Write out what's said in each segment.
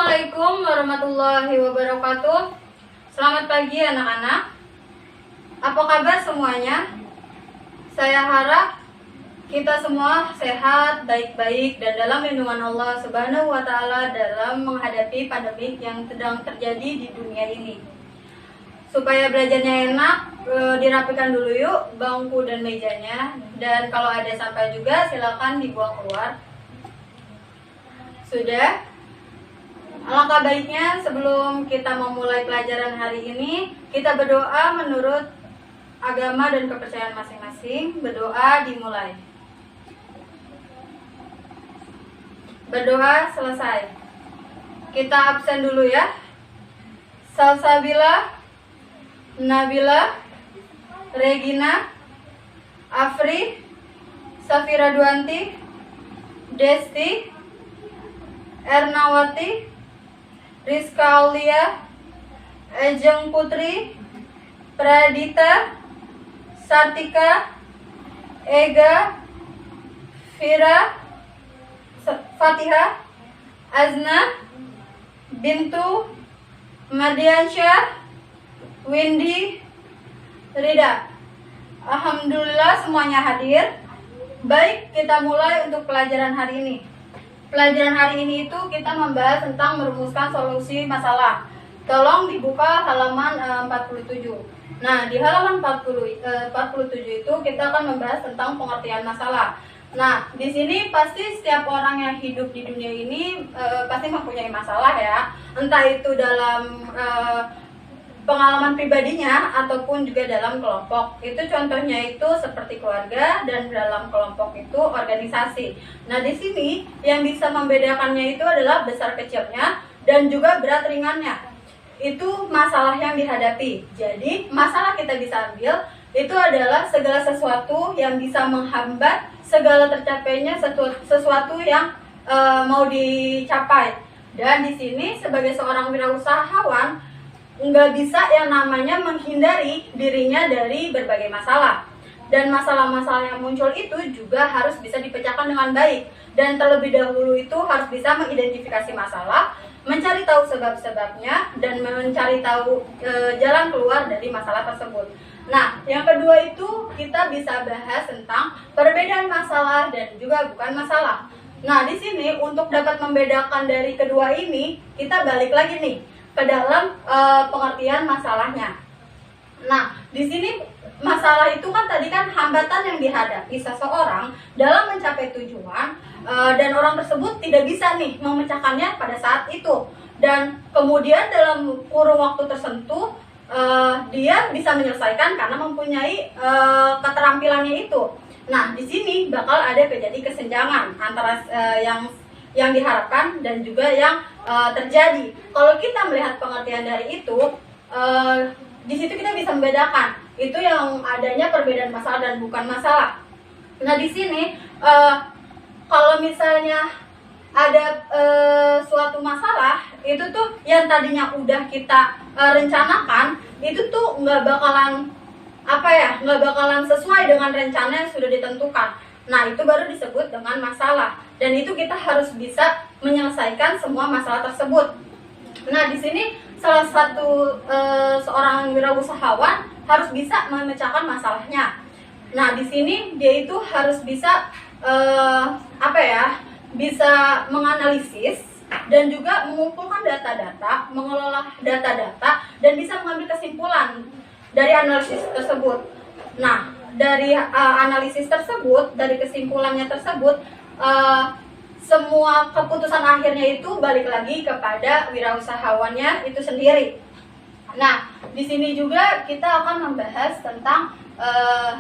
Assalamualaikum warahmatullahi wabarakatuh. Selamat pagi anak-anak. Apa kabar semuanya? Saya harap kita semua sehat, baik-baik, dan dalam lindungan Allah Subhanahu wa Ta'ala dalam menghadapi pandemi yang sedang terjadi di dunia ini. Supaya belajarnya enak, dirapikan dulu yuk bangku dan mejanya. Dan kalau ada sampah juga silakan dibuang keluar. Sudah? Alangkah baiknya sebelum kita memulai pelajaran hari ini, kita berdoa menurut agama dan kepercayaan masing-masing. Berdoa dimulai. Berdoa selesai. Kita absen dulu ya. Salsabila, Nabila, Regina, Afri, Safira Duanti, Desti, Ernawati, Rizka Aulia, Ejeng Putri, Pradita, Sartika, Ega, Fira, Fatihah, Azna, Bintu, Mardiansyah, Windy, Rida. Alhamdulillah semuanya hadir. Baik, kita mulai untuk pelajaran hari ini. Pelajaran hari ini itu kita membahas tentang merumuskan solusi masalah. Tolong dibuka halaman 47. Nah, di halaman 47 itu kita akan membahas tentang pengertian masalah. Nah, di sini pasti setiap orang yang hidup di dunia ini pasti mempunyai masalah ya. Entah itu dalam pengalaman pribadinya ataupun juga dalam kelompok. Itu contohnya itu seperti keluarga, dan dalam kelompok itu organisasi. Nah, di sini yang bisa membedakannya itu adalah besar kecilnya dan juga berat ringannya. Itu masalah yang dihadapi. Jadi, masalah kita bisa ambil itu adalah segala sesuatu yang bisa menghambat segala tercapainya sesuatu yang mau dicapai. Dan di sini sebagai seorang wirausahawan nggak bisa yang namanya menghindari dirinya dari berbagai masalah. Dan masalah-masalah yang muncul itu juga harus bisa dipecahkan dengan baik. Dan terlebih dahulu itu harus bisa mengidentifikasi masalah, mencari tahu sebab-sebabnya, dan mencari tahu jalan keluar dari masalah tersebut. Nah, yang kedua itu kita bisa bahas tentang perbedaan masalah dan juga bukan masalah. Nah, di sini untuk dapat membedakan dari kedua ini, kita balik lagi nih ke dalam pengertian masalahnya. Nah, di sini masalah itu kan tadi kan hambatan yang dihadapi seseorang dalam mencapai tujuan, dan orang tersebut tidak bisa nih memecahkannya pada saat itu. Dan kemudian dalam kurun waktu tertentu dia bisa menyelesaikan karena mempunyai keterampilannya itu. Nah, di sini bakal ada terjadi kesenjangan antara yang diharapkan dan juga yang terjadi. Kalau kita melihat pengertian dari itu, di situ kita bisa membedakan itu yang adanya perbedaan masalah dan bukan masalah. Nah, di sini kalau misalnya ada suatu masalah itu tuh yang tadinya udah kita rencanakan itu tuh nggak bakalan sesuai dengan rencana yang sudah ditentukan. Nah, itu baru disebut dengan masalah. Dan itu kita harus bisa menyelesaikan semua masalah tersebut. Nah, di sini salah satu seorang wirausahawan harus bisa memecahkan masalahnya. Nah, di sini dia itu harus bisa bisa menganalisis dan juga mengumpulkan data-data, mengelola data-data, dan bisa mengambil kesimpulan dari analisis tersebut. Nah, dari analisis tersebut, dari kesimpulannya tersebut, semua keputusan akhirnya itu balik lagi kepada wirausahawannya itu sendiri. Nah, di sini juga kita akan membahas tentang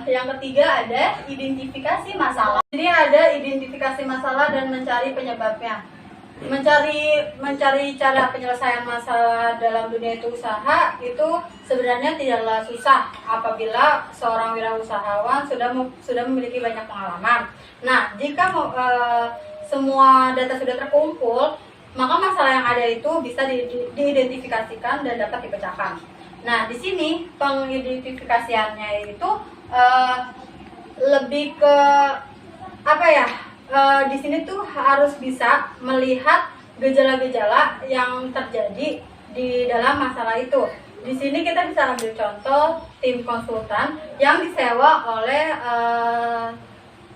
yang ketiga ada identifikasi masalah. Ini ada identifikasi masalah dan mencari penyebabnya. Mencari cara penyelesaian masalah dalam dunia itu usaha itu sebenarnya tidaklah susah apabila seorang wirausahawan sudah memiliki banyak pengalaman. Nah, jika semua data sudah terkumpul, maka masalah yang ada itu bisa diidentifikasikan dan dapat dipecahkan. Nah, di sini pengidentifikasiannya itu lebih ke di sini tuh harus bisa melihat gejala-gejala yang terjadi di dalam masalah itu. Di sini kita bisa ambil contoh tim konsultan yang disewa oleh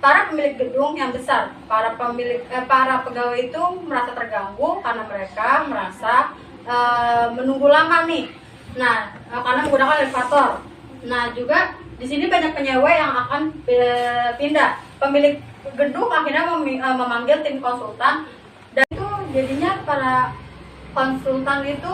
para pemilik gedung yang besar. Para pegawai itu merasa terganggu karena mereka merasa menunggu lama nih. Nah, karena menggunakan elevator. Nah, juga di sini banyak penyewa yang akan pindah. Pemilik gedung akhirnya memanggil tim konsultan, dan itu jadinya para konsultan itu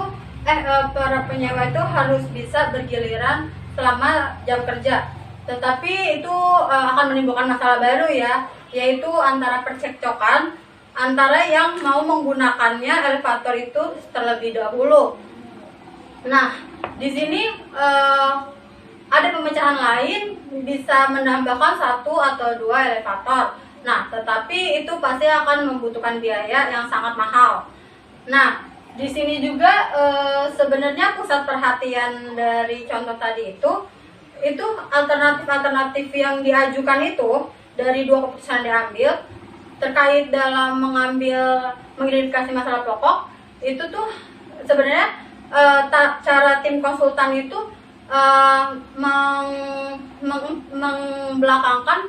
para penyewa itu harus bisa bergiliran selama jam kerja. Tetapi itu akan menimbulkan masalah baru ya, yaitu antara percekcokan antara yang mau menggunakannya elevator itu terlebih dahulu. Nah, di sini ada pemecahan lain bisa menambahkan 1 atau 2 elevator. Nah, tetapi itu pasti akan membutuhkan biaya yang sangat mahal. Nah, di sini juga sebenarnya pusat perhatian dari contoh tadi itu alternatif yang diajukan itu dari 2 keputusan diambil terkait dalam mengidentifikasi masalah pokok itu tuh sebenarnya cara tim konsultan itu membelakangkan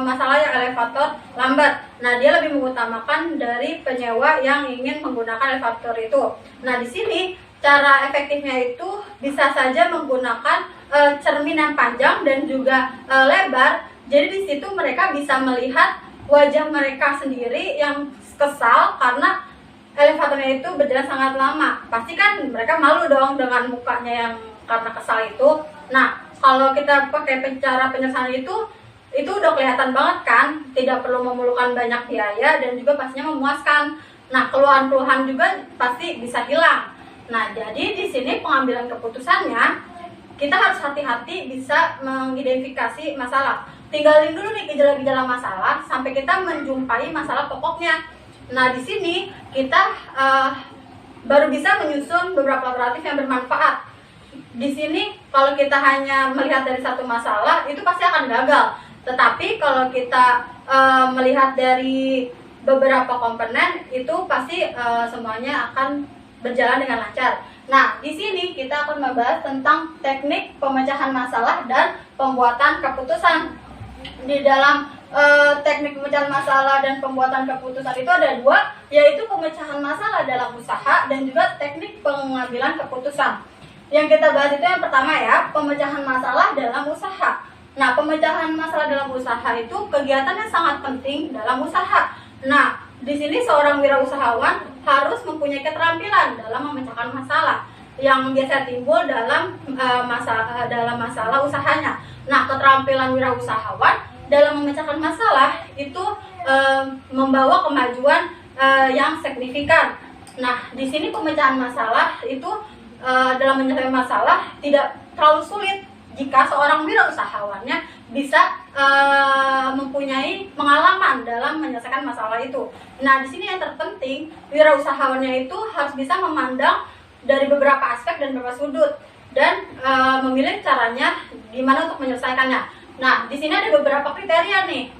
masalah yang elevator lambat. Nah, dia lebih mengutamakan dari penyewa yang ingin menggunakan elevator itu. Nah, di sini cara efektifnya itu bisa saja menggunakan cermin yang panjang dan juga lebar. Jadi di situ mereka bisa melihat wajah mereka sendiri yang kesal karena elevatornya itu berjalan sangat lama. Pasti kan mereka malu dong dengan mukanya yang karena kesal itu. Nah, kalau kita pakai cara penyesalan itu udah kelihatan banget kan, tidak perlu memerlukan banyak biaya dan juga pastinya memuaskan. Nah, keluhan-keluhan juga pasti bisa hilang. Nah, jadi di sini pengambilan keputusannya kita harus hati-hati bisa mengidentifikasi masalah. Tinggalin dulu nih gejala-gejala masalah sampai kita menjumpai masalah pokoknya. Nah, di sini kita baru bisa menyusun beberapa alternatif yang bermanfaat. Di sini kalau kita hanya melihat dari satu masalah itu pasti akan gagal. Tetapi kalau kita melihat dari beberapa komponen itu pasti semuanya akan berjalan dengan lancar. Nah, di sini kita akan membahas tentang teknik pemecahan masalah dan pembuatan keputusan. Di dalam teknik pemecahan masalah dan pembuatan keputusan itu ada 2, yaitu pemecahan masalah dalam usaha dan juga teknik pengambilan keputusan. Yang kita bahas itu yang pertama ya, pemecahan masalah dalam usaha. Nah, pemecahan masalah dalam usaha itu kegiatan yang sangat penting dalam usaha. Nah, di sini seorang wirausahawan harus mempunyai keterampilan dalam memecahkan masalah yang biasa timbul dalam masalah usahanya. Nah, keterampilan wirausahawan dalam memecahkan masalah itu membawa kemajuan yang signifikan. Nah, di sini pemecahan masalah itu dalam menyelesaikan masalah tidak terlalu sulit jika seorang wirausahawannya bisa mempunyai pengalaman dalam menyelesaikan masalah itu. Nah, di sini yang terpenting wirausahawannya itu harus bisa memandang dari beberapa aspek dan beberapa sudut dan memilih caranya gimana untuk menyelesaikannya. Nah, di sini ada beberapa kriteria nih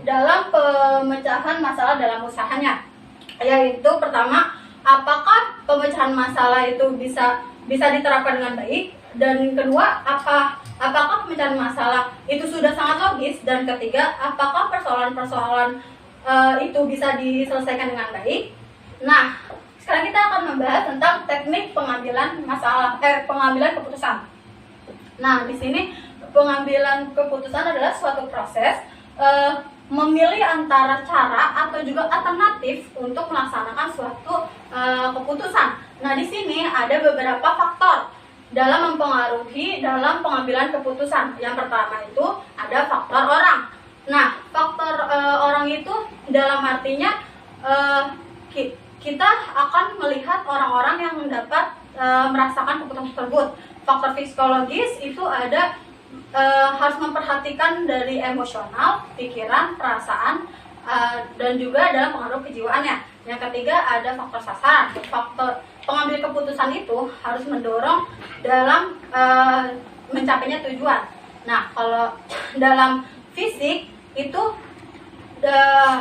dalam pemecahan masalah dalam usahanya. Yaitu pertama, apakah pemecahan masalah itu bisa diterapkan dengan baik, dan kedua, apakah pemecahan masalah itu sudah sangat logis, dan ketiga, apakah persoalan-persoalan itu bisa diselesaikan dengan baik. Nah, sekarang kita akan membahas tentang teknik pengambilan keputusan. Nah, di sini pengambilan keputusan adalah suatu proses memilih antara cara atau juga alternatif untuk melaksanakan suatu keputusan. Nah, di sini ada beberapa faktor dalam mempengaruhi dalam pengambilan keputusan. Yang pertama itu ada faktor orang. Nah, faktor orang itu dalam artinya kita akan melihat orang-orang yang dapat merasakan keputusan tersebut. Faktor psikologis itu ada harus memperhatikan dari emosional, pikiran, perasaan, dan juga dalam pengaruh kejiwaannya. Yang ketiga ada faktor sasaran. Faktor pengambil keputusan itu harus mendorong dalam mencapainya tujuan. Nah, kalau dalam fisik itu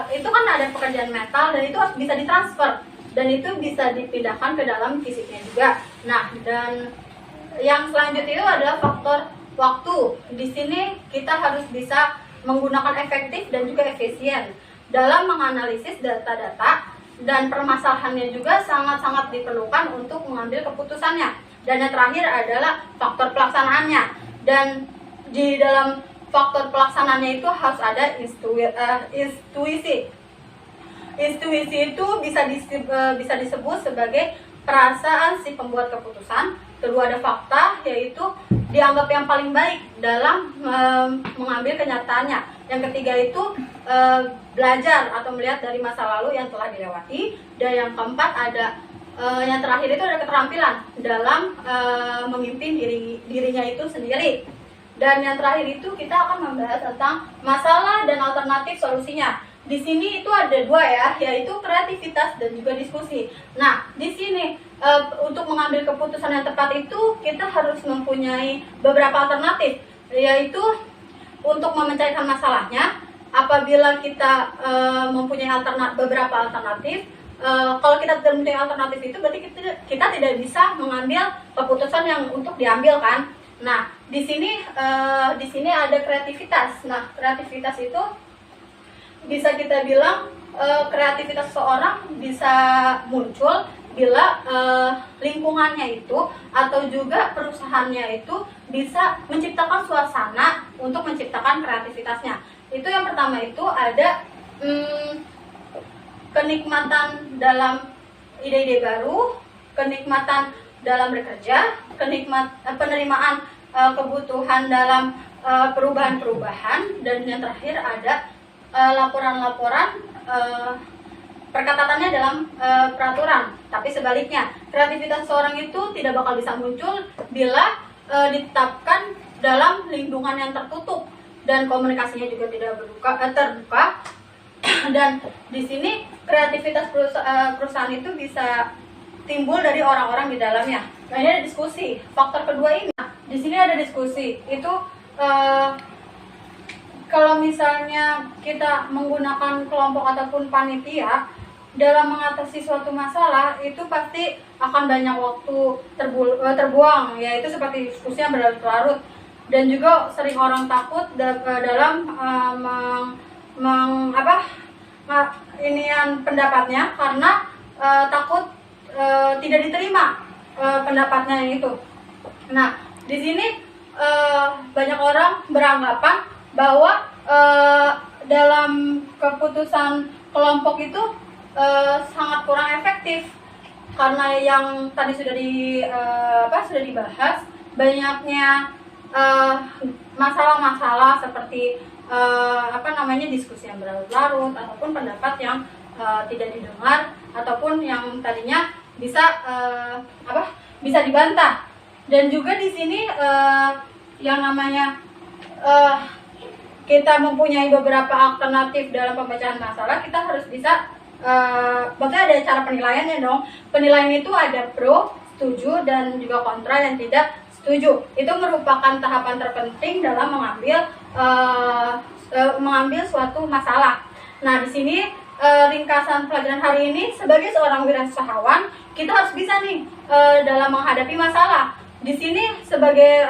itu kan ada pekerjaan metal dan itu bisa ditransfer dan itu bisa dipindahkan ke dalam fisiknya juga. Nah, dan yang selanjutnya itu adalah faktor waktu. Di sini kita harus bisa menggunakan efektif dan juga efisien dalam menganalisis data-data, dan permasalahannya juga sangat-sangat diperlukan untuk mengambil keputusannya. Dan yang terakhir adalah faktor pelaksanaannya. Dan di dalam faktor pelaksanaannya itu harus ada intuisi. Intuisi itu bisa disebut sebagai perasaan si pembuat keputusan. Kedua, ada fakta, yaitu dianggap yang paling baik dalam mengambil kenyataannya. Yang ketiga itu belajar atau melihat dari masa lalu yang telah dilewati. Dan yang keempat ada yang terakhir itu ada keterampilan dalam memimpin dirinya itu sendiri. Dan yang terakhir itu kita akan membahas tentang masalah dan alternatif solusinya. Di sini itu ada dua ya, yaitu kreativitas dan juga diskusi. Nah, di sini untuk mengambil keputusan yang tepat itu kita harus mempunyai beberapa alternatif, yaitu untuk memecahkan masalahnya. Apabila kita mempunyai beberapa alternatif, kalau kita tidak mempunyai alternatif itu berarti kita tidak bisa mengambil keputusan yang untuk diambil kan. Nah, di sini ada kreativitas. Nah, kreativitas itu bisa kita bilang kreativitas seseorang bisa muncul bila lingkungannya itu atau juga perusahaannya itu bisa menciptakan suasana untuk menciptakan kreativitasnya. Itu yang pertama itu ada kenikmatan dalam ide-ide baru, kenikmatan dalam bekerja, penerimaan kebutuhan dalam perubahan-perubahan, dan yang terakhir ada laporan-laporan perkatatannya dalam peraturan. Tapi sebaliknya, kreativitas seorang itu tidak bakal bisa muncul bila ditetapkan dalam lingkungan yang tertutup dan komunikasinya juga tidak terbuka. Dan di sini kreativitas perusahaan itu bisa timbul dari orang-orang di dalamnya. Nah, ini ada diskusi. Faktor kedua ini, di sini ada diskusi. Itu kalau misalnya kita menggunakan kelompok ataupun panitia dalam mengatasi suatu masalah, itu pasti akan banyak waktu terbuang, yaitu seperti diskusi yang berlarut-larut. Dan juga sering orang takut dalam pendapatnya karena takut tidak diterima pendapatnya yang itu. Nah, di sini banyak orang beranggapan bahwa dalam keputusan kelompok itu sangat kurang efektif karena yang tadi sudah dibahas, banyaknya masalah-masalah seperti diskusi yang berlarut-larut ataupun pendapat yang tidak didengar ataupun yang tadinya bisa dibantah. Dan juga di sini yang namanya kita mempunyai beberapa alternatif dalam pemecahan masalah, kita harus bisa bahkan ada cara penilaiannya dong. Penilaian itu ada pro, setuju, dan juga kontra yang tidak setuju. Itu merupakan tahapan terpenting dalam mengambil suatu masalah. Nah, di sini ringkasan pelajaran hari ini, sebagai seorang wirausahawan, kita harus bisa nih dalam menghadapi masalah. Di sini sebagai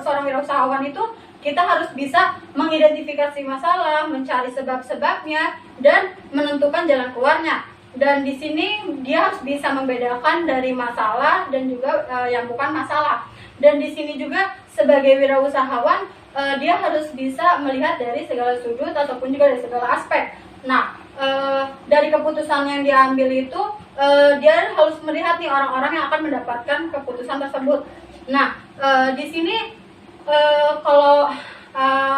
seorang wirausahawan itu kita harus bisa mengidentifikasi masalah, mencari sebab-sebabnya, dan menentukan jalan keluarnya. Dan di sini dia harus bisa membedakan dari masalah dan juga yang bukan masalah. Dan di sini juga sebagai wirausahawan dia harus bisa melihat dari segala sudut ataupun juga dari segala aspek. Nah, dari keputusan yang diambil itu dia harus melihat nih orang-orang yang akan mendapatkan keputusan tersebut. Nah, di sini kalau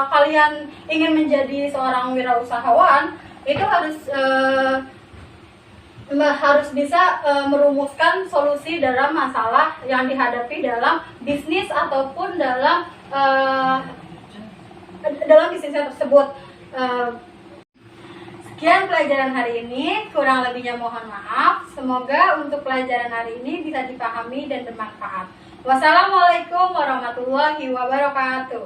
kalian ingin menjadi seorang wirausahawan, itu harus bisa merumuskan solusi dalam masalah yang dihadapi dalam bisnis ataupun dalam bisnisnya tersebut. Sekian pelajaran hari ini, kurang lebihnya mohon maaf. Semoga untuk pelajaran hari ini bisa dipahami dan bermanfaat. Wassalamualaikum warahmatullahi wabarakatuh.